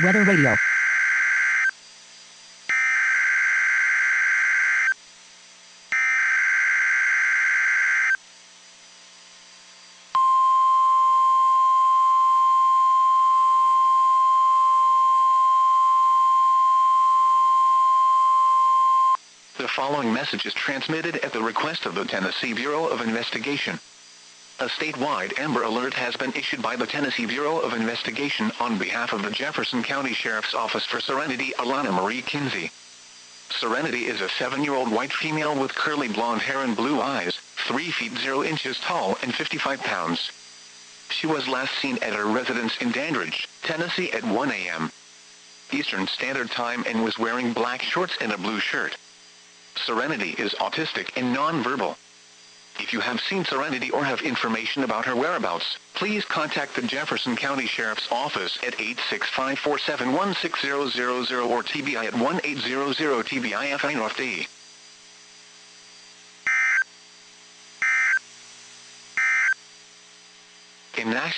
Weather radio. The following message is transmitted at the request of the Tennessee Bureau of Investigation. A statewide Amber Alert has been issued by the Tennessee Bureau of Investigation on behalf of the Jefferson County Sheriff's Office for Serenity Alana Marie Kinsey. Serenity is a 7-year-old white female with curly blonde hair and blue eyes, 3 feet 0 inches tall and 55 pounds. She was last seen at her residence in Dandridge, Tennessee at 1 a.m. Eastern Standard Time and was wearing black shorts and a blue shirt. Serenity is autistic and nonverbal. If you have seen Serenity or have information about her whereabouts, please contact the Jefferson County Sheriff's Office at 865-471-6000 or TBI at 1-800-TBI-FINOFD. In